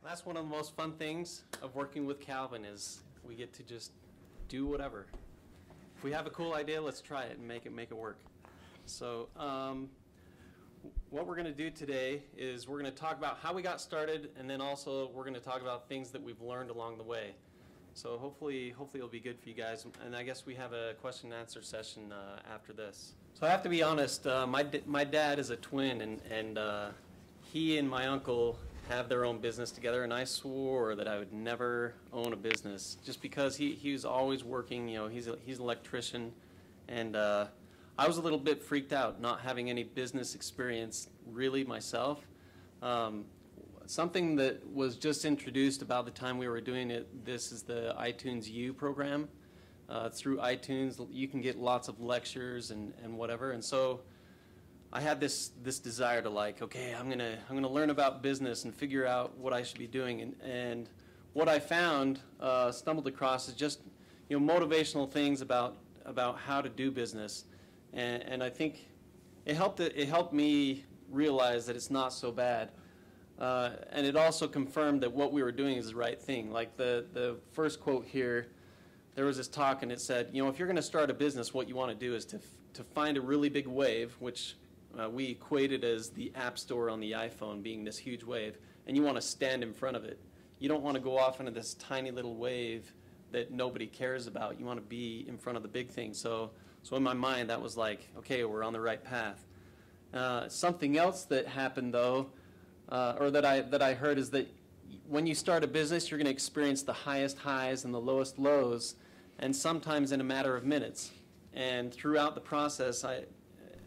That's one of the most fun things of working with Calvin is we get to just do whatever. If we have a cool idea, let's try it and make it work. So what we're going to do today is we're going to talk about how we got started, and then also we're going to talk about things that we've learned along the way. So hopefully it'll be good for you guys. And I guess we have a question and answer session after this. So I have to be honest, my dad is a twin, and he and my uncle have their own business together, and I swore that I would never own a business just because he was always working. You know, he's an electrician, and I was a little bit freaked out not having any business experience really myself. Something that was just introduced about the time we were doing it, this is the iTunes U program. Through iTunes, you can get lots of lectures and whatever, and so I had this desire to okay, I'm gonna learn about business and figure out what I should be doing, and what I found, stumbled across, is just motivational things about how to do business, and I think it helped me realize that it's not so bad, and it also confirmed that what we were doing is the right thing. Like the first quote here, there was this talk and it said, if you're going to start a business, what you want to do is to find a really big wave, which we equated as the App Store on the iPhone being this huge wave, and you want to stand in front of it. You don't want to go off into this tiny little wave that nobody cares about. You want to be in front of the big thing. So in my mind, that was like, okay, we're on the right path. Something else that happened, though, or that I heard, is that when you start a business, you're going to experience the highest highs and the lowest lows, and sometimes in a matter of minutes. And throughout the process,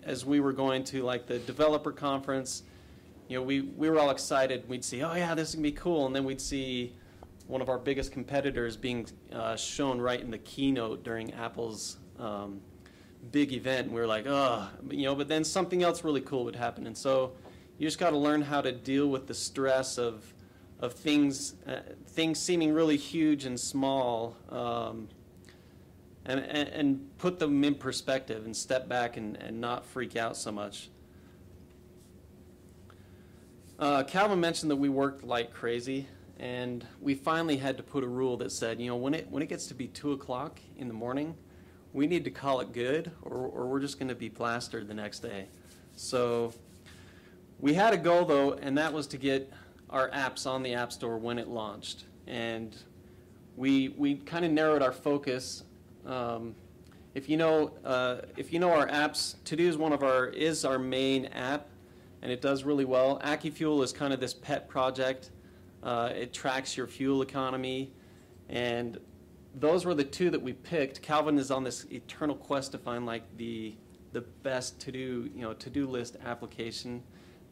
as we were going to the developer conference, we were all excited. We'd see, oh yeah, this is gonna be cool, and then we'd see one of our biggest competitors being shown right in the keynote during Apple's big event, and we were like, oh, but then something else really cool would happen, and so you just got to learn how to deal with the stress of things seeming really huge and small. And put them in perspective and step back and not freak out so much. Calvin mentioned that we worked like crazy, and we finally had to put a rule that said, when it gets to be 2 o'clock in the morning, we need to call it good, or we're just going to be plastered the next day. So we had a goal, though, and that was to get our apps on the App Store when it launched. And we kind of narrowed our focus. If you know our apps, To-Do is our main app, and it does really well. AccuFuel is kind of this pet project. It tracks your fuel economy, and those were the two that we picked. Calvin is on this eternal quest to find the best to-do list application,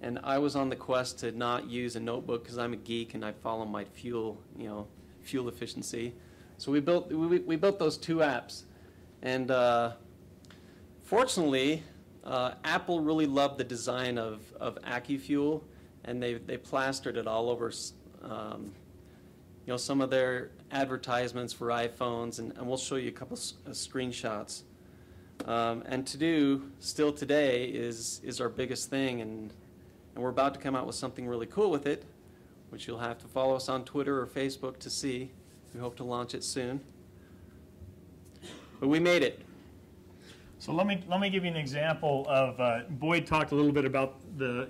and I was on the quest to not use a notebook because I'm a geek and I follow my fuel efficiency. So we built those two apps, and fortunately, Apple really loved the design of AccuFuel, and they plastered it all over some of their advertisements for iPhones, and we'll show you a couple screenshots. And To-Do still today is our biggest thing, and we're about to come out with something really cool with it, which you'll have to follow us on Twitter or Facebook to see. We hope to launch it soon. But we made it. So let me give you an example of, Boyd talked a little bit about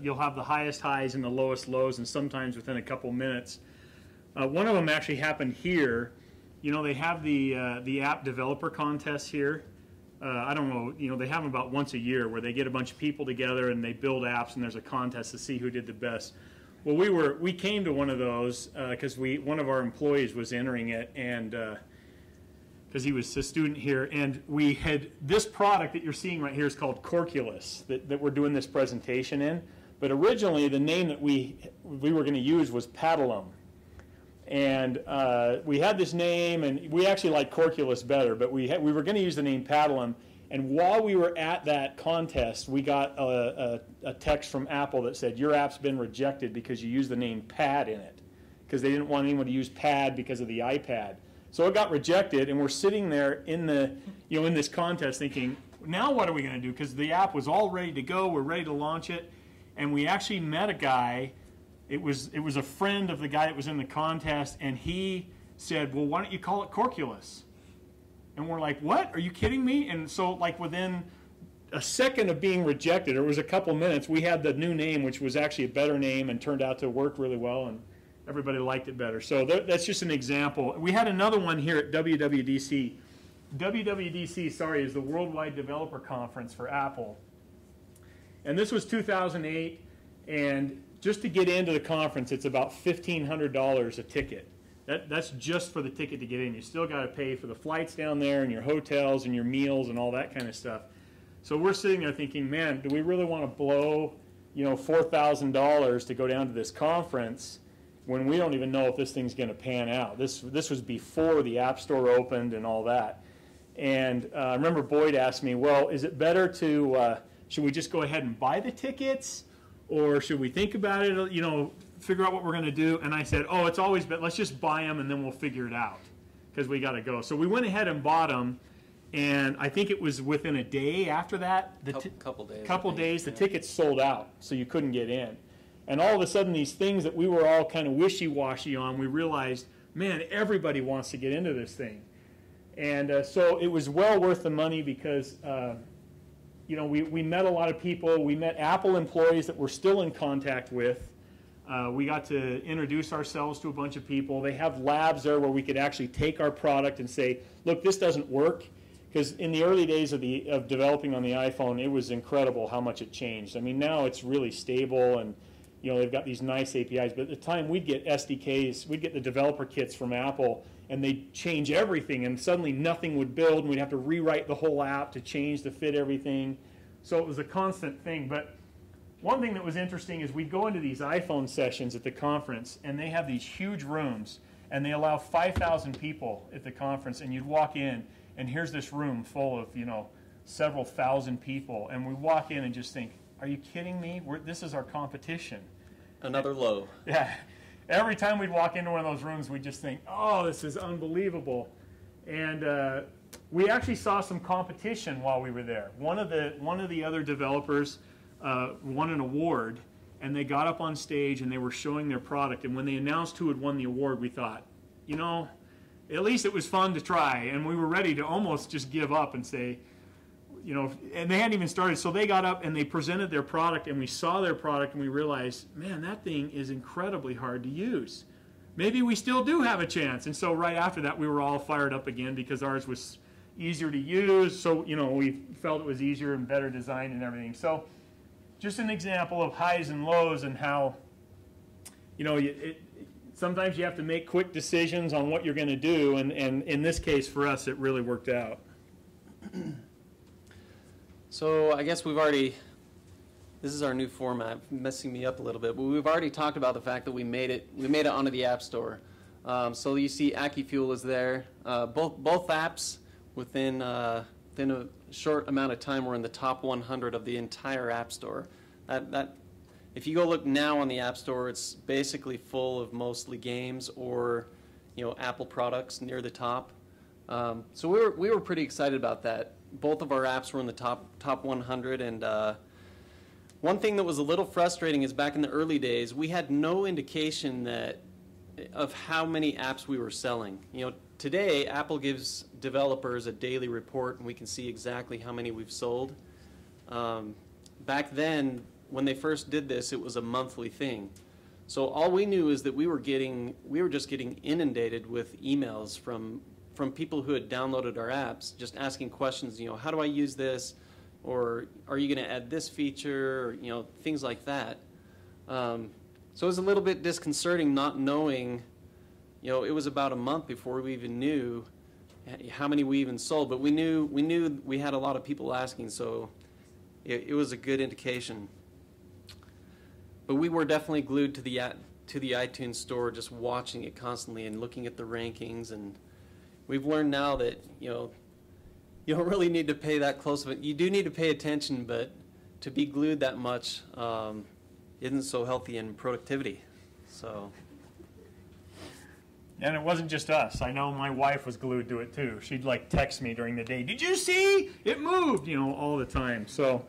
you'll have the highest highs and the lowest lows, and sometimes within a couple minutes. One of them actually happened here. They have the app developer contest here. I don't know, they have them about once a year where they get a bunch of people together and they build apps, and there's a contest to see who did the best. Well, we came to one of those because one of our employees was entering it, and because he was a student here, and we had this product that you're seeing right here is called Corculus that we're doing this presentation in. But originally, the name that we were going to use was Paddlum, and we had this name, and we actually liked Corculus better, but we were going to use the name Paddlum. And while we were at that contest, we got a text from Apple that said, your app's been rejected because you used the name Pad in it, because they didn't want anyone to use Pad because of the iPad. So it got rejected, and we're sitting there in this contest thinking, now what are we going to do? Because the app was all ready to go, we're ready to launch it, and we actually met a guy it was a friend of the guy that was in the contest, and he said, well, why don't you call it Corculus? And we're like, what? Are you kidding me? And so like within a second of being rejected, or it was a couple minutes, we had the new name, which was actually a better name and turned out to work really well, and everybody liked it better. So that's just an example. We had another one here at WWDC. WWDC, sorry, is the Worldwide Developer Conference for Apple. And this was 2008, and just to get into the conference, it's about $1,500 a ticket. That's just for the ticket to get in. You still got to pay for the flights down there and your hotels and your meals and all that kind of stuff. So we're sitting there thinking, man, do we really want to blow, $4,000 to go down to this conference when we don't even know if this thing's going to pan out? This was before the App Store opened and all that. And I remember Boyd asked me, well, is it better to, should we just go ahead and buy the tickets, or should we think about it, figure out what we're going to do? And I said, oh, it's always better, let's just buy them and then we'll figure it out, because we got to go. So we went ahead and bought them, and I think it was within a day after that, couple days, the tickets sold out, so you couldn't get in. And all of a sudden, these things that we were all kind of wishy-washy on, we realized, man, everybody wants to get into this thing. And so it was well worth the money, because we met a lot of people. We met Apple employees that we're still in contact with. We got to introduce ourselves to a bunch of people. They have labs there where we could actually take our product and say, look, this doesn't work. Because in the early days of developing on the iPhone, it was incredible how much it changed. I mean, now it's really stable, and they've got these nice APIs. But at the time, we'd get SDKs, we'd get the developer kits from Apple, and they'd change everything, and suddenly nothing would build, and we'd have to rewrite the whole app to change to fit everything. So it was a constant thing. But one thing that was interesting is we'd go into these iPhone sessions at the conference, and they have these huge rooms, and they allow 5,000 people at the conference, and you'd walk in, and here's this room full of, several thousand people, and we walk in and just think, are you kidding me? This is our competition. Another low. Yeah. Every time we'd walk into one of those rooms, we'd just think, oh, this is unbelievable. And we actually saw some competition while we were there. One of the other developers won an award, and they got up on stage and they were showing their product. And when they announced who had won the award, we thought, at least it was fun to try. And we were ready to almost just give up and say, and they hadn't even started. So they got up and they presented their product, and we saw their product, and we realized, man, that thing is incredibly hard to use. Maybe we still do have a chance. And so right after that, we were all fired up again, because ours was easier to use. So, we felt it was easier and better designed and everything. So just an example of highs and lows, and how, sometimes you have to make quick decisions on what you're going to do. And in this case, for us, it really worked out. So I guess this is our new format, messing me up a little bit, but we've already talked about the fact that we made it onto the App Store. So you see AccuFuel is there. Both apps within a short amount of time were in the top 100 of the entire App Store. If you go look now on the App Store, it's basically full of mostly games or Apple products near the top. So we were pretty excited about that. Both of our apps were in the top 100, and one thing that was a little frustrating is back in the early days, we had no indication of how many apps we were selling. Today, Apple gives developers a daily report, and we can see exactly how many we've sold. Back then, when they first did this, it was a monthly thing. So all we knew is that we were just getting inundated with emails from people who had downloaded our apps, just asking questions, how do I use this? Or are you going to add this feature? Or, things like that. So it was a little bit disconcerting not knowing, it was about a month before we even knew how many we even sold. But we knew we had a lot of people asking, so it was a good indication. But we were definitely glued to the iTunes store, just watching it constantly and looking at the rankings. And we've learned now that, you don't really need to pay that close of it. You do need to pay attention, but to be glued that much isn't so healthy in productivity. So. And it wasn't just us. I know my wife was glued to it too. She'd text me during the day, "Did you see? It moved," all the time. So,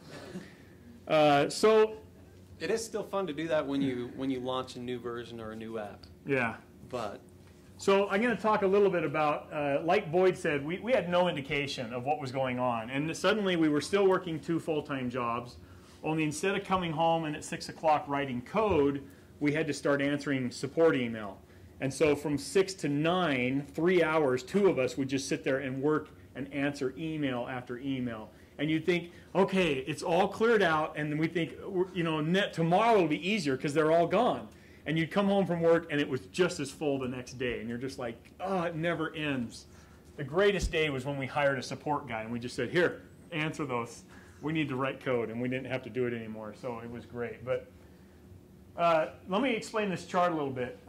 It is still fun to do that when you launch a new version or a new app. Yeah. But so I'm going to talk a little bit about, like Boyd said, we had no indication of what was going on. And suddenly we were still working 2 full-time jobs, only instead of coming home and at 6 o'clock writing code, we had to start answering support email. And so from 6 to 9, 3 hours, 2 of us would just sit there and work and answer email after email. And you'd think, okay, it's all cleared out, and then we think, you know, tomorrow will be easier because they're all gone. And you'd come home from work, and it was just as full the next day. And you're just like, oh, it never ends. The greatest day was when we hired a support guy, and we just said, here, answer those. We need to write code, and we didn't have to do it anymore. So it was great. But let me explain this chart a little bit.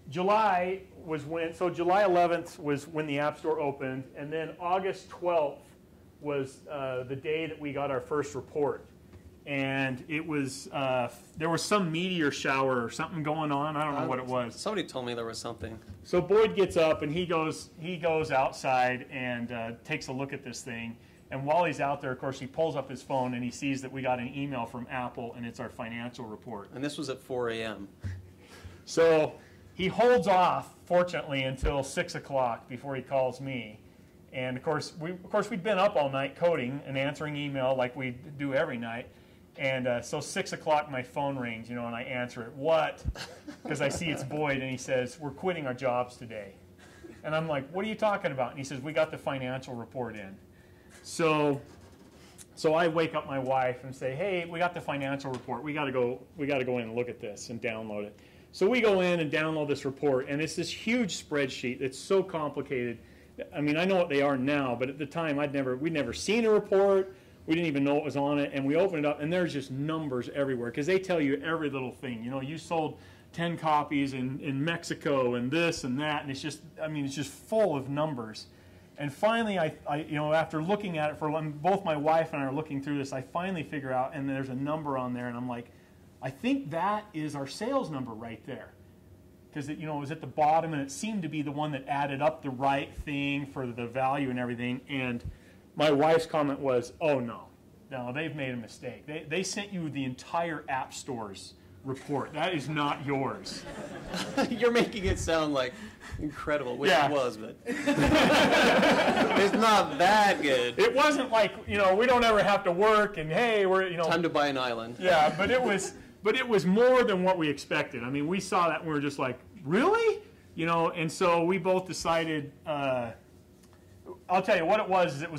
July 11th was when the App Store opened, and then August 12th was the day that we got our first report. And it was, there was some meteor shower or something going on. I don't know what it was. Somebody told me there was something. So Boyd gets up and he goes outside and takes a look at this thing. And while he's out there, of course, he pulls up his phone and he sees that we got an email from Apple, and it's our financial report. And this was at 4 a.m. So he holds off, fortunately, until 6 o'clock before he calls me. And of course, we'd been up all night coding and answering email like we do every night. And so 6 o'clock, my phone rings, you know, and I answer it. What? Because I see it's Boyd, and he says, we're quitting our jobs today. And I'm like, what are you talking about? And he says, we got the financial report in. So I wake up my wife and say, hey, we got the financial report. We got to go in and look at this and download it. So we go in and download this report, and it's this huge spreadsheet that's so complicated. I mean, I know what they are now, but at the time, we'd never seen a report. We didn't even know what was on it, and we opened it up, and there's just numbers everywhere because they tell you every little thing. You know, you sold 10 copies in Mexico and this and that, and it's just, I mean, it's just full of numbers. And finally, I you know, after looking at it both my wife and I are looking through this, I finally figure out, and there's a number on there, and I'm like, I think that is our sales number right there. Because you know, it was at the bottom, and it seemed to be the one that added up the right thing for the value and everything. And my wife's comment was, oh no, they've made a mistake. They sent you the entire App Store's report. That is not yours. You're making it sound like incredible, which Yeah. it was, but it's not that good. It wasn't like, you know, we don't ever have to work, and hey, we're, you know. Time to buy an island. Yeah, but it was more than what we expected. I mean, we saw that and we were just like, really? You know, and so we both decided, I'll tell you what it was, is it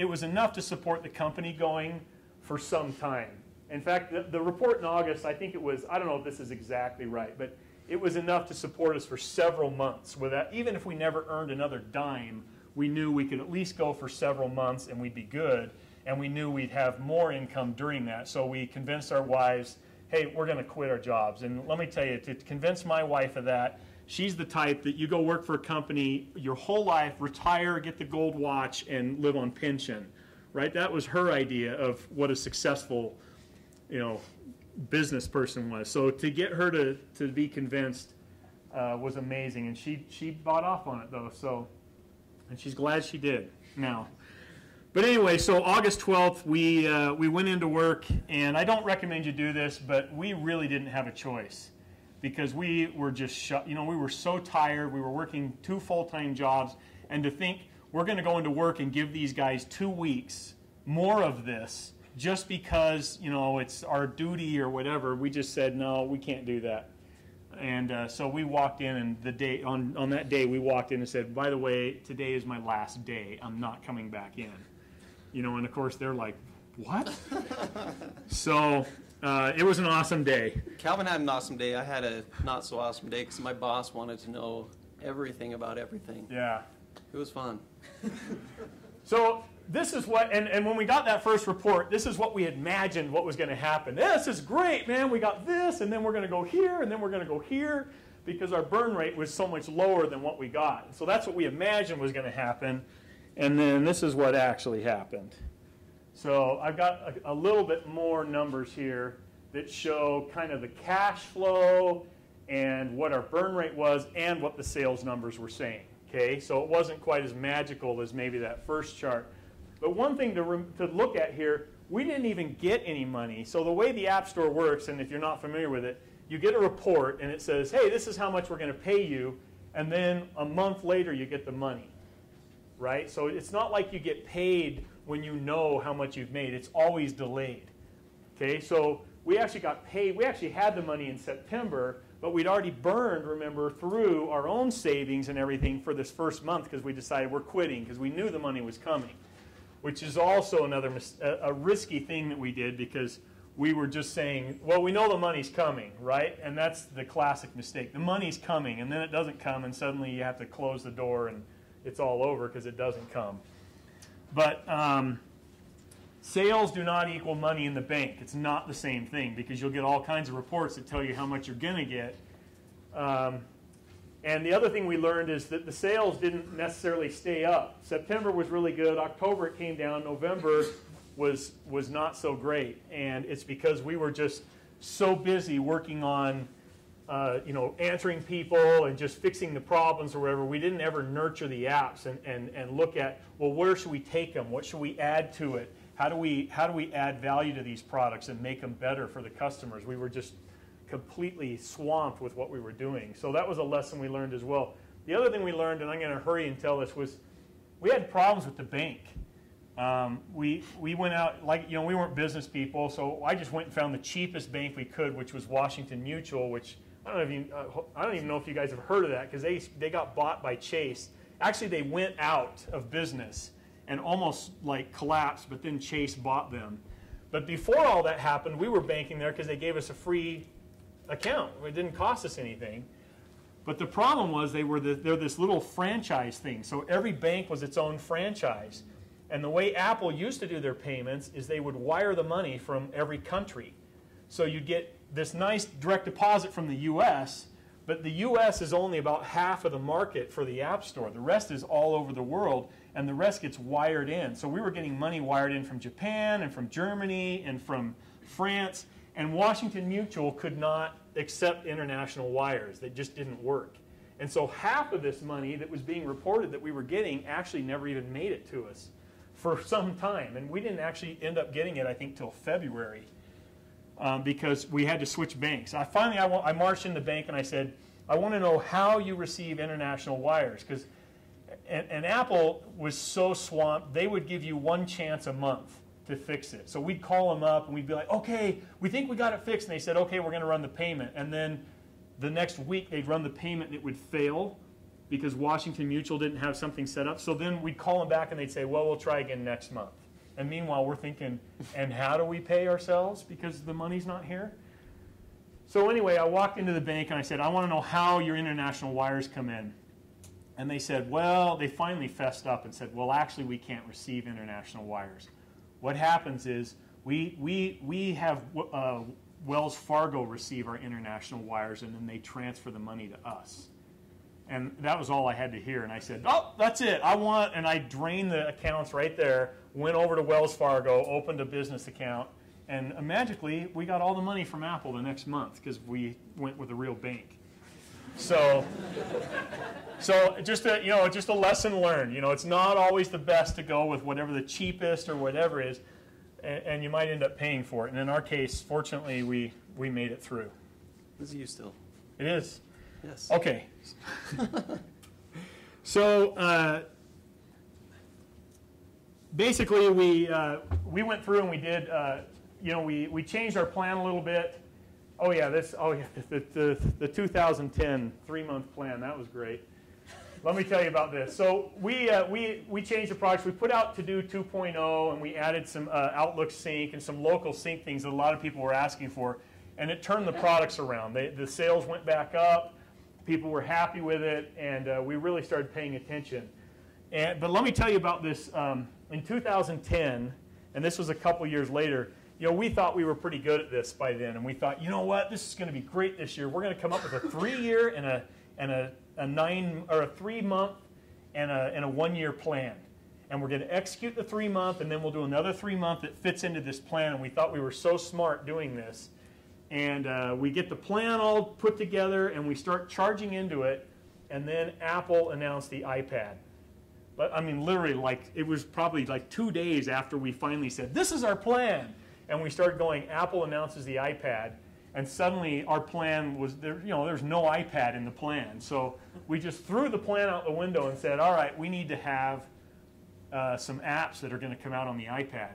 was enough to support the company going for some time. In fact, the report in August, I think it was, I don't know if this is exactly right, but it was enough to support us for several months. Without, even if we never earned another dime, we knew we could at least go for several months and we'd be good, and we knew we'd have more income during that. So we convinced our wives, hey, we're going to quit our jobs. And let me tell you, to convince my wife of that, she's the type that you go work for a company your whole life, retire, get the gold watch, and live on pension, right? That was her idea of what a successful, you know, business person was. So to get her to be convinced was amazing, and she bought off on it though. So, and she's glad she did now. But anyway, so August 12th, we went into work, and I don't recommend you do this, but we really didn't have a choice because we were just shut. You know, we were so tired. We were working 2 full-time jobs, and to think we're going to go into work and give these guys 2 weeks more of this just because, you know, it's our duty or whatever, we just said, no, we can't do that. And so we walked in, and on that day, we walked in and said, by the way, today is my last day. I'm not coming back in. You know, and of course, they're like, what? So it was an awesome day. Calvin had an awesome day. I had a not so awesome day because my boss wanted to know everything about everything. Yeah. It was fun. So this is what, and when we got that first report, this is what we imagined what was going to happen. This is great, man. We got this, and then we're going to go here, and then we're going to go here, because our burn rate was so much lower than what we got. So that's what we imagined was going to happen, and then this is what actually happened. So I've got a little bit more numbers here that show kind of the cash flow and what our burn rate was and what the sales numbers were saying. Okay, so it wasn't quite as magical as maybe that first chart. But one thing to look at here, we didn't even get any money. So the way the App Store works, and if you're not familiar with it, you get a report and it says, hey, this is how much we're going to pay you, and then a month later you get the money, right? So it's not like you get paid when you know how much you've made. It's always delayed. Okay, so we actually got paid. We actually had the money in September, but we'd already burned, remember, through our own savings and everything for this first month because we decided we're quitting because we knew the money was coming, which is also another a risky thing that we did because we were just saying, well, we know the money's coming, right? And that's the classic mistake. The money's coming, and then it doesn't come, and suddenly you have to close the door, and it's all over because it doesn't come. But sales do not equal money in the bank. It's not the same thing because you'll get all kinds of reports that tell you how much you're going to get. And the other thing we learned is that the sales didn't necessarily stay up. September was really good. October it came down. November was not so great. And it's because we were just so busy working on answering people and just fixing the problems or whatever. We didn't ever nurture the apps and look at, well, where should we take them? What should we add to it? How do we add value to these products and make them better for the customers? We were just completely swamped with what we were doing. So that was a lesson we learned as well. The other thing we learned, and I'm going to hurry and tell this, was we had problems with the bank. We went out, we weren't business people, so I just went and found the cheapest bank we could, which was Washington Mutual, which I don't even know if you guys have heard of that because they got bought by Chase. Actually, they went out of business and almost like collapsed, but then Chase bought them. But before all that happened, we were banking there because they gave us a free account. It didn't cost us anything. But the problem was they're this little franchise thing. So every bank was its own franchise. And the way Apple used to do their payments is they would wire the money from every country. So you'd get this nice direct deposit from the U.S., but the U.S. is only about half of the market for the App Store. The rest is all over the world, and the rest gets wired in. So we were getting money wired in from Japan and from Germany and from France, and Washington Mutual could not accept international wires. They just didn't work. And so half of this money that was being reported that we were getting actually never even made it to us for some time. And we didn't actually end up getting it, I think, till February. Because we had to switch banks. I marched in the bank and I said, I want to know how you receive international wires. And Apple was so swamped, they would give you one chance a month to fix it. So we'd call them up and we'd be like, okay, we think we got it fixed. And they said, okay, we're going to run the payment. And then the next week they'd run the payment and it would fail because Washington Mutual didn't have something set up. So then we'd call them back and they'd say, well, we'll try again next month. And meanwhile, we're thinking, and how do we pay ourselves because the money's not here? So anyway, I walked into the bank and I said, I want to know how your international wires come in. And they said, well, they finally fessed up and said, well, actually, we can't receive international wires. What happens is we have Wells Fargo receive our international wires, and then they transfer the money to us. And that was all I had to hear. And I said, oh, that's it. And I drained the accounts right there, went over to Wells Fargo, opened a business account, and magically we got all the money from Apple the next month because we went with a real bank. So just a lesson learned. It's not always the best to go with whatever the cheapest or whatever is, and you might end up paying for it. And in our case, fortunately, we made it through. Is you still? It is. Yes. Okay. So basically, we went through and we did. We changed our plan a little bit. The 2010 3-month plan, that was great. Let me tell you about this. So we changed the products. We put out To Do 2.0, and we added some Outlook Sync and some local sync things that a lot of people were asking for, and it turned the products around. The sales went back up. People were happy with it, and we really started paying attention. But let me tell you about this. In 2010, and this was a couple years later, we thought we were pretty good at this by then, and we thought, you know what, this is going to be great this year. We're going to come up with a 3-year and a 3-month and a 1-year plan, and we're going to execute the 3-month, and then we'll do another 3-month that fits into this plan. And we thought we were so smart doing this, and we get the plan all put together, and we start charging into it, and then Apple announced the iPad. but I mean, literally, like, it was probably like 2 days after we finally said, this is our plan. And we started going, Apple announces the iPad. And suddenly our plan was, there's no iPad in the plan. So we just threw the plan out the window and said, all right, we need to have some apps that are going to come out on the iPad.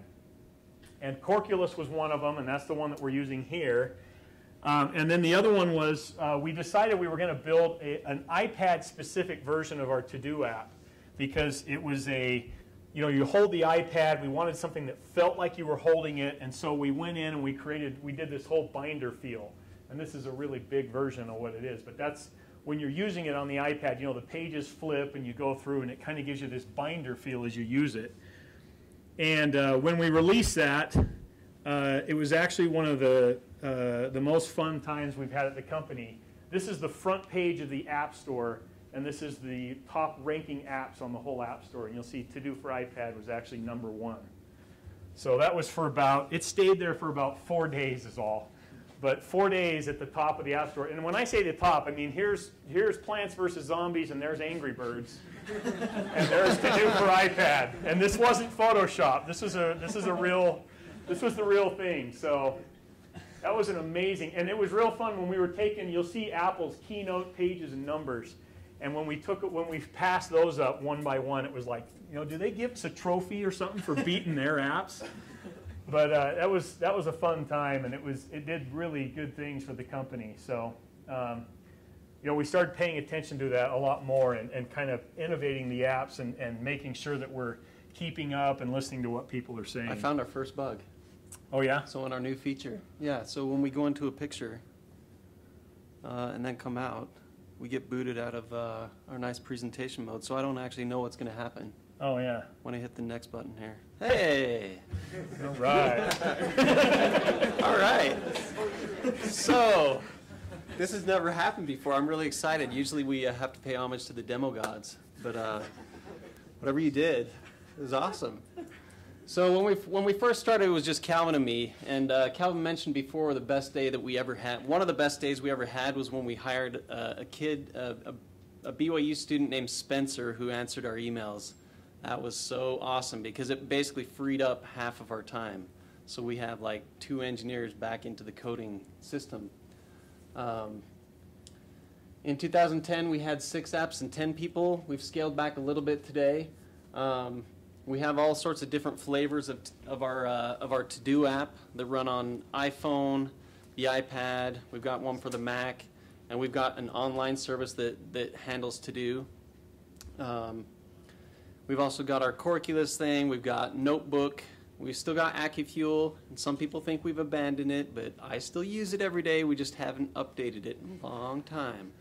And Corculus was one of them, and that's the one that we're using here. And then the other one was, we decided we were going to build an iPad-specific version of our To-Do app, because it was you hold the iPad, we wanted something that felt like you were holding it, and so we went in and we did this whole binder feel. And this is a really big version of what it is, but that's, when you're using it on the iPad, the pages flip and you go through and it kind of gives you this binder feel as you use it. And when we released that, it was actually one of the most fun times we've had at the company. This is the front page of the App Store, and this is the top ranking apps on the whole App Store. And you'll see To Do for iPad was actually #1. So that was it stayed there for about 4 days is all. But 4 days at the top of the App Store. And when I say the top, I mean here's Plants vs. Zombies, and there's Angry Birds. And there's To Do for iPad. And this wasn't Photoshop. This was the real thing. So that was an amazing, and it was real fun when we were you'll see Apple's keynote pages and numbers. And when we passed those up one by one, it was like, do they give us a trophy or something for beating their apps? But that was a fun time, and it did really good things for the company. So, we started paying attention to that a lot more, and kind of innovating the apps and making sure that we're keeping up and listening to what people are saying. I found our first bug. Oh yeah? So in our new feature, yeah. So when we go into a picture and then come out, we get booted out of our nice presentation mode, so I don't actually know what's going to happen. Oh, yeah. When I hit the next button here. Hey! All right. All right. So, this has never happened before. I'm really excited. Usually we have to pay homage to the demo gods, but whatever you did, it was awesome. So when we first started, it was just Calvin and me, and Calvin mentioned before the best day that we ever had. One of the best days we ever had was when we hired a kid, a BYU student named Spencer, who answered our emails. That was so awesome because it basically freed up half of our time. So we have like 2 engineers back into the coding system. In 2010, we had 6 apps and 10 people. We've scaled back a little bit today. We have all sorts of different flavors of our To-Do app that run on iPhone, the iPad. We've got one for the Mac, and we've got an online service that handles To-Do. We've also got our Corculus thing. We've got Notebook. We've still got AccuFuel, and some people think we've abandoned it, but I still use it every day. We just haven't updated it in a long time.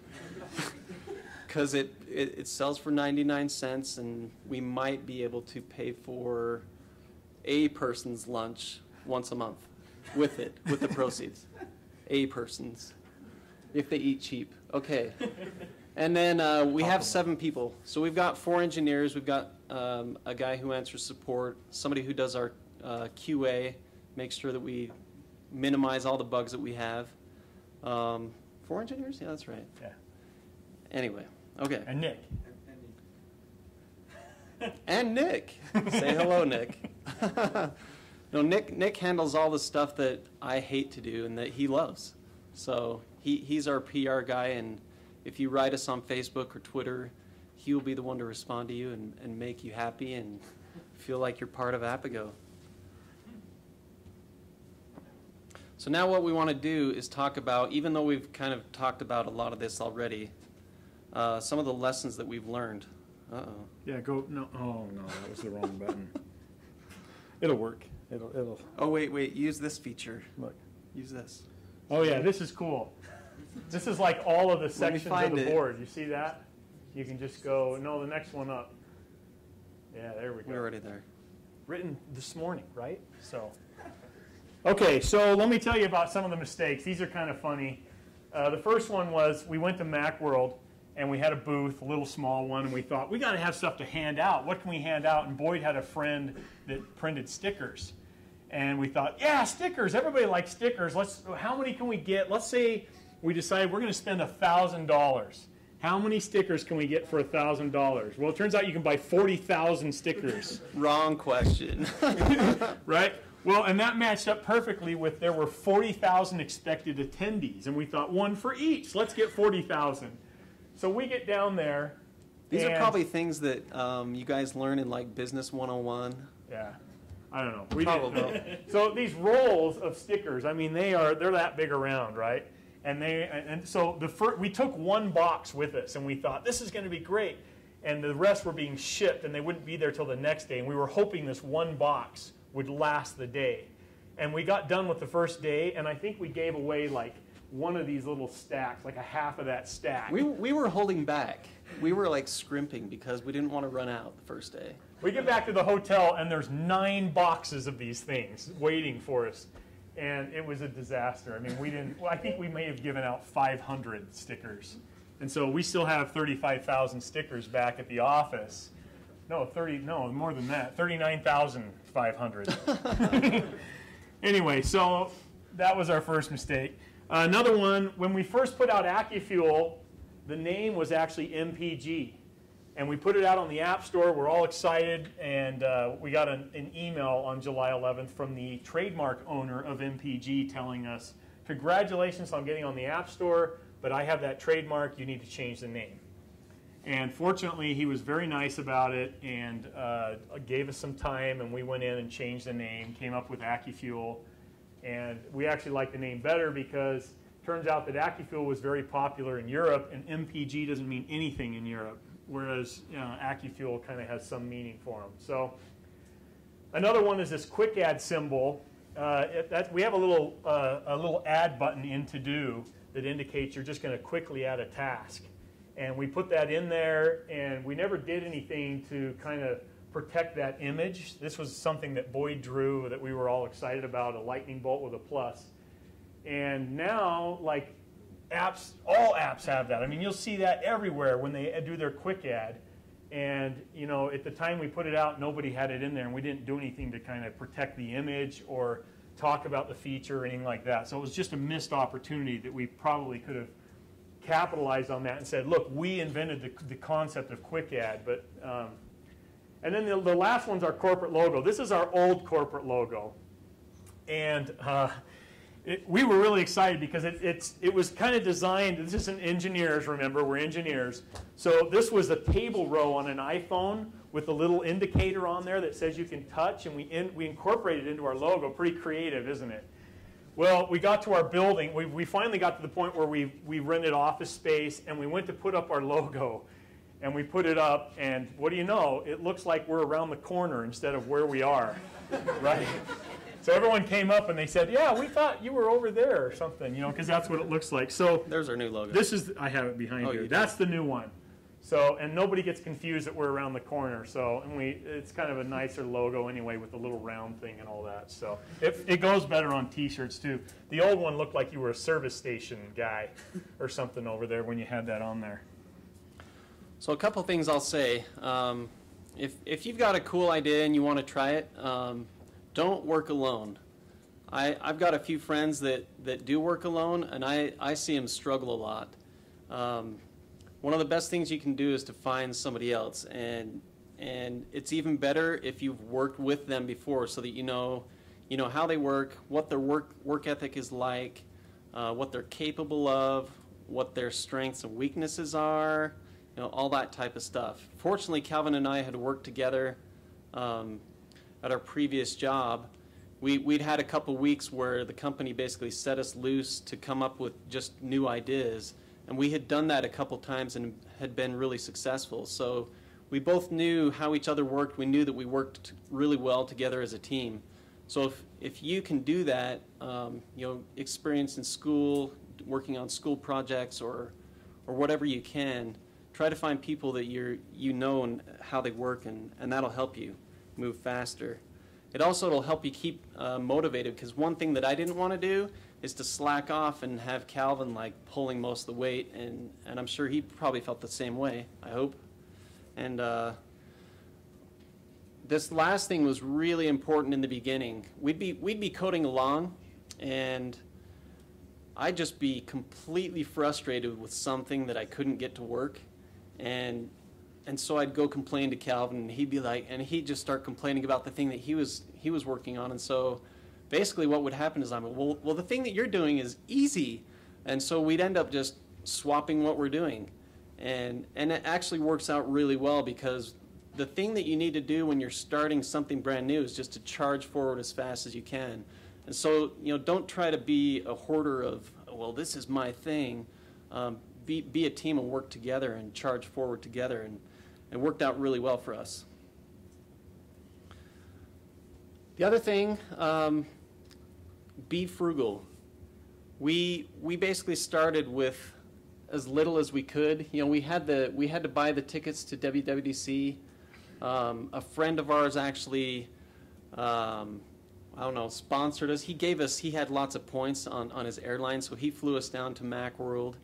Because it sells for 99 cents, and we might be able to pay for a person's lunch once a month with the proceeds. A person's, if they eat cheap. Okay. And then we have 7 people. So we've got 4 engineers. We've got a guy who answers support, somebody who does our QA, makes sure that we minimize all the bugs that we have. 4 engineers? Yeah, that's right. Yeah. Anyway. Okay. And Nick. And Nick. Say hello, Nick. No, Nick handles all the stuff that I hate to do and that he loves. So he's our PR guy, and if you write us on Facebook or Twitter, he will be the one to respond to you and make you happy and feel like you're part of Appigo. So now what we want to do is talk about, even though we've kind of talked about a lot of this already, some of the lessons that we've learned. Uh-oh. Yeah, go, no, oh no, that was the wrong button. It'll work. It'll. Oh, wait, use this feature. Look. Use this. Oh yeah, this is cool. This is like all of the sections of the board. You see that? You can just go, no, the next one up. Yeah, there we go. We're already there. Written this morning, right? So. Okay, so let me tell you about some of the mistakes. These are kind of funny. The first one was we went to Macworld, and we had a booth, a little small one, and we thought, we got to have stuff to hand out. What can we hand out? And Boyd had a friend that printed stickers. And we thought, yeah, stickers. Everybody likes stickers. How many can we get? Let's say we decide we're going to spend $1,000. how many stickers can we get for $1,000? Well, it turns out you can buy 40,000 stickers. Wrong question. Right? Well, and that matched up perfectly with there were 40,000 expected attendees, and we thought one for each. Let's get 40,000. So we get down there. These are probably things that you guys learn in like Business 101. Yeah. I don't know. We Probably. didn't know. So these rolls of stickers, I mean, they're that big around, right? And so we took one box with us, and we thought this is going to be great. And the rest were being shipped, and they wouldn't be there till the next day. And we were hoping this one box would last the day. And we got done with the first day, and I think we gave away like one of these little stacks, like a half of that stack. We were holding back. We were like scrimping because we didn't want to run out the first day. We get back to the hotel, and there's 9 boxes of these things waiting for us. And it was a disaster. I mean, I think we may have given out 500 stickers. And so we still have 35,000 stickers back at the office. No, more than that, 39,500. Anyway, so that was our first mistake. Another one, when we first put out AccuFuel, the name was actually MPG. And we put it out on the App Store. We're all excited. And we got an email on July 11th from the trademark owner of MPG telling us, congratulations on getting on the App Store, but I have that trademark. You need to change the name. And fortunately, he was very nice about it and gave us some time. And we went in and changed the name, came up with AccuFuel. And we actually like the name better because it turns out that AccuFuel was very popular in Europe, and MPG doesn't mean anything in Europe. Whereas AccuFuel kind of has some meaning for them. So another one is this quick add symbol. We have a little add button in To Do that indicates you're just going to quickly add a task. And we put that in there, and we never did anything to kind of protect that image. This was something that Boyd drew that we were all excited about, a lightning bolt with a plus. And now, like, all apps have that. I mean, you'll see that everywhere when they do their quick add. And, you know, at the time we put it out, nobody had it in there, and we didn't do anything to kind of protect the image or talk about the feature or anything like that. So it was just a missed opportunity that we probably could have capitalized on that and said, look, we invented the concept of quick add. But, and then the last one's our corporate logo. This is our old corporate logo. And we were really excited because it was kind of designed, this isn't engineers, remember, we're engineers. So this was a table row on an iPhone with a little indicator on there that says you can touch, and we incorporated it into our logo. Pretty creative, isn't it? Well, we got to our building. We finally got to the point where we rented office space, and we went to put up our logo. And we put it up, and what do you know? It looks like we're around the corner instead of where we are, right? So everyone came up and they said, yeah, we thought you were over there or something, you know, because that's what it looks like. So there's our new logo. This is, I have it behind you. That's the new one. So, and nobody gets confused that we're around the corner. So, and it's kind of a nicer logo anyway with the little round thing and all that. So it goes better on T-shirts too. The old one looked like you were a service station guy or something over there when you had that on there. So a couple things I'll say. If you've got a cool idea and you want to try it, don't work alone. I've got a few friends that do work alone, and I see them struggle a lot. One of the best things you can do is to find somebody else, and it's even better if you've worked with them before, so that you know how they work, what their work ethic is like, what they're capable of, what their strengths and weaknesses are, all that type of stuff. Fortunately, Calvin and I had worked together at our previous job. We'd had a couple weeks where the company basically set us loose to come up with just new ideas, and we had done that a couple times and had been really successful. So we both knew how each other worked. We knew that we worked really well together as a team. So if you can do that, experience in school, working on school projects or whatever you can, try to find people that you know and how they work, and that'll help you move faster. It also will help you keep motivated, because one thing that I didn't want to do is to slack off and have Calvin like pulling most of the weight, and I'm sure he probably felt the same way, I hope. And this last thing was really important in the beginning. We'd be coding along, and I'd just be completely frustrated with something that I couldn't get to work, and so I'd go complain to Calvin, and he'd just start complaining about the thing that he was working on. And so basically what would happen is well, the thing that you're doing is easy. And so we'd end up just swapping what we're doing. And it actually works out really well, because the thing that you need to do when you're starting something brand new is just to charge forward as fast as you can. And so, don't try to be a hoarder of, well, this is my thing. Be a team and work together and charge forward together. And it worked out really well for us. The other thing, be frugal. We basically started with as little as we could. We had to buy the tickets to WWDC. A friend of ours actually, sponsored us. He had lots of points on his airline, so he flew us down to Macworld.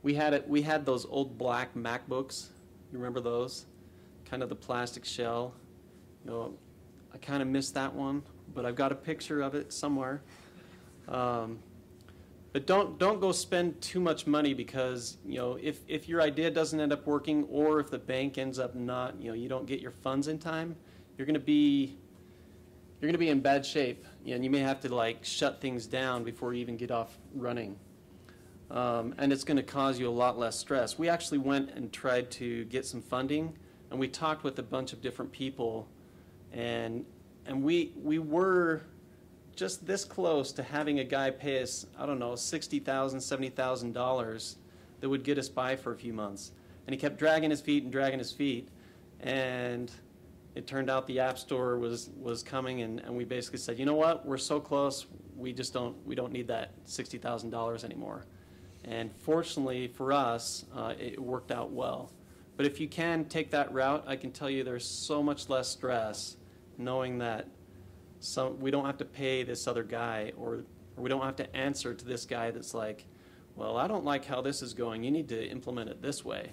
We had those old black MacBooks. You remember those? Kind of the plastic shell. I kind of missed that one, but I've got a picture of it somewhere. But don't go spend too much money, because if your idea doesn't end up working, or if the bank ends up not, you don't get your funds in time, you're going to be in bad shape, and you may have to shut things down before you even get off running. And it's going to cause you a lot less stress. We actually went and tried to get some funding, and we talked with a bunch of different people, and we were just this close to having a guy pay us, $60,000, $70,000 that would get us by for a few months. And he kept dragging his feet, and it turned out the App Store was coming, and we basically said, you know what, we're so close, we don't need that $60,000 anymore. And fortunately for us, it worked out well. But if you can take that route, I can tell you there's so much less stress knowing that we don't have to pay this other guy, or we don't have to answer to this guy that's like, well, I don't like how this is going. You need to implement it this way.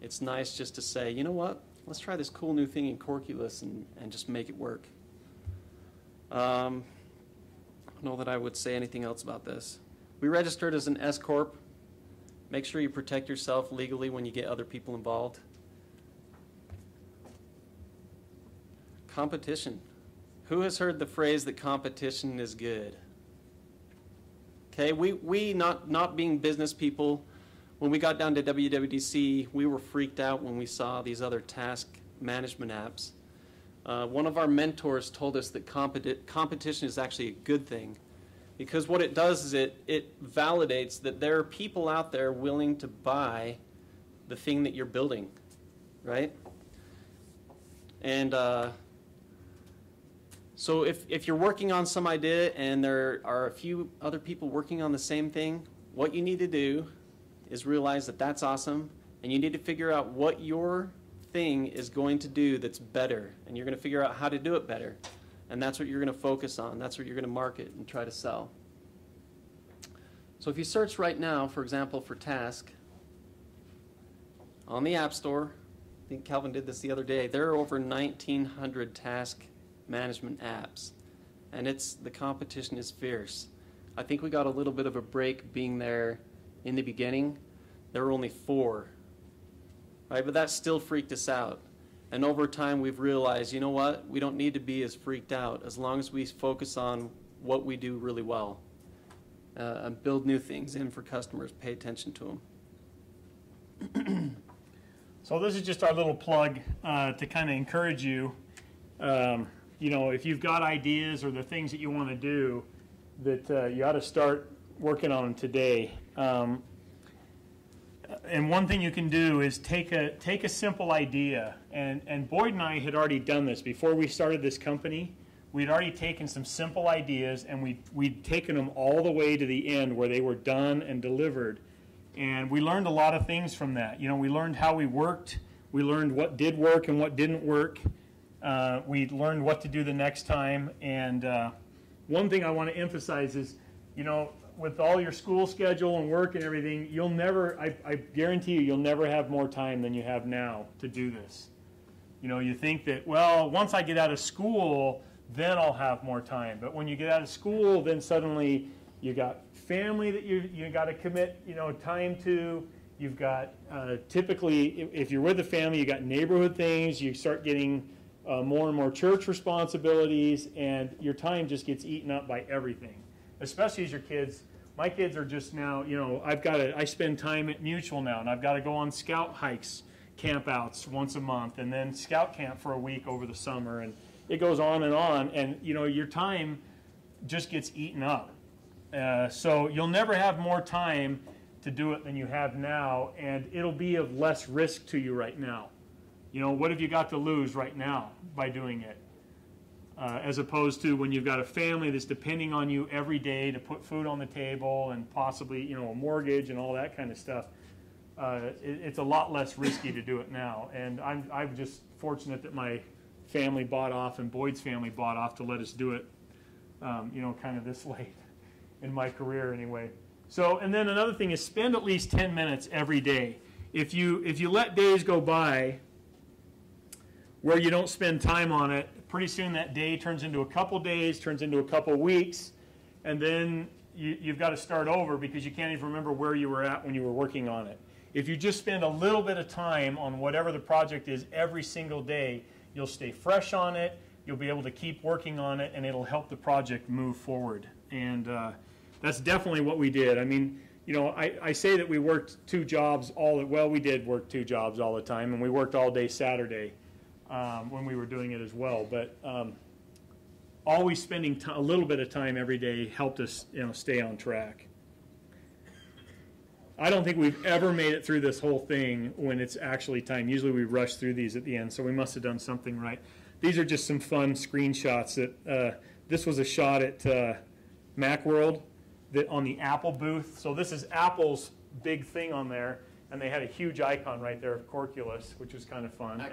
It's nice just to say, you know what, let's try this cool new thing in Corculus and just make it work. I don't know that I would say anything else about this. We registered as an S Corp. Make sure you protect yourself legally when you get other people involved. Competition. Who has heard the phrase that competition is good? Okay, we not being business people, when we got down to WWDC, we were freaked out when we saw these other task management apps. One of our mentors told us that competition is actually a good thing, because what it does is it validates that there are people out there willing to buy the thing that you're building, right? And so if you're working on some idea and there are a few other people working on the same thing, what you need to do is realize that that's awesome, and you need to figure out what your thing is going to do that's better, and you're going to figure out how to do it better. And that's what you're going to focus on. That's what you're going to market and try to sell. So if you search right now, for example, for Task on the App Store, I think Calvin did this the other day, there are over 1,900 task management apps, and the competition is fierce. I think we got a little bit of a break being there in the beginning. There were only 4, right? But that still freaked us out. And over time, we've realized, you know what? We don't need to be as freaked out as long as we focus on what we do really well and build new things in for customers, pay attention to them. So this is just our little plug to kind of encourage you. If you've got ideas or the things that you want to do, that you ought to start working on them today. And one thing you can do is take a simple idea, and Boyd and I had already done this before we started this company. We'd already taken some simple ideas, and we'd taken them all the way to the end where they were done and delivered. And we learned a lot of things from that. We learned how we worked. We learned what did work and what didn't work. We learned what to do the next time. And one thing I want to emphasize is, with all your school schedule and work and everything, you'll never, I guarantee you'll never have more time than you have now to do this. You think that, well, once I get out of school, then I'll have more time. But when you get out of school, then suddenly, You got family that you got to commit, time to. You've got typically, if you're with a family, you got neighborhood things. You start getting more and more church responsibilities, and your time just gets eaten up by everything. Especially as your kids. My kids are just now, I spend time at Mutual now, and I've got to go on scout hikes, campouts once a month, and then scout camp for a week over the summer, and it goes on, and your time just gets eaten up. So you'll never have more time to do it than you have now, and it'll be of less risk to you right now. What have you got to lose right now by doing it? As opposed to when you've got a family that's depending on you every day to put food on the table and possibly, a mortgage and all that kind of stuff. It's a lot less risky to do it now. And I'm just fortunate that my family bought off and Boyd's family bought off to let us do it, kind of this late in my career anyway. So, and then another thing is spend at least 10 minutes every day. If you let days go by where you don't spend time on it, pretty soon that day turns into a couple days, turns into a couple weeks, and then you've got to start over because you can't even remember where you were at when you were working on it. If you just spend a little bit of time on whatever the project is every single day, you'll stay fresh on it, you'll be able to keep working on it, and it'll help the project move forward. And that's definitely what we did. I mean, I say that we worked 2 jobs we did work 2 jobs all the time, and we worked all day Saturday when we were doing it as well. But always spending a little bit of time every day helped us, stay on track. I don't think we've ever made it through this whole thing when it's actually time. Usually we rush through these at the end, so we must have done something right. These are just some fun screenshots. This was a shot at Macworld on the Apple booth. So this is Apple's big thing on there, and they had a huge icon right there of Corculus, which was kind of fun.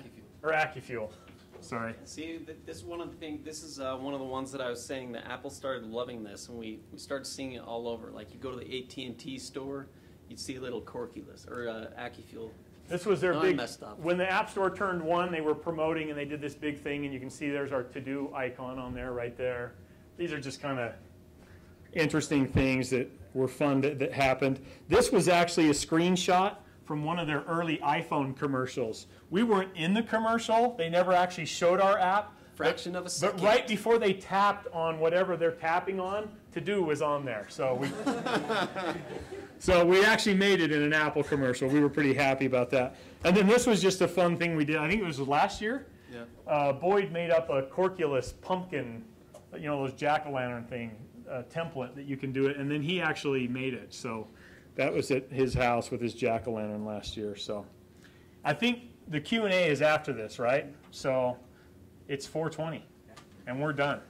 Accufuel. Sorry. See, this is one of the things. This is one of the ones that I was saying that Apple started loving this, and we started seeing it all over. Like you go to the AT&T store, you'd see a little Corculus or Accufuel. This was their big. Messed up. When the App Store turned 1, they were promoting, and they did this big thing, and you can see there's our to-do icon on there right there. These are just kind of interesting things that were fun that happened. This was actually a screenshot from one of their early iPhone commercials. We weren't in the commercial. They never actually showed our app. Fraction of a second. But right before they tapped on whatever they're tapping on, To Do was on there. So we actually made it in an Apple commercial. We were pretty happy about that. And then this was just a fun thing we did. I think it was last year. Yeah. Boyd made up a Corculus pumpkin, those jack-o'-lantern thing, template that you can do it. And then he actually made it. So that was at his house with his jack-o'-lantern last year. So I think the Q&A is after this, right? So it's 4:20, and we're done.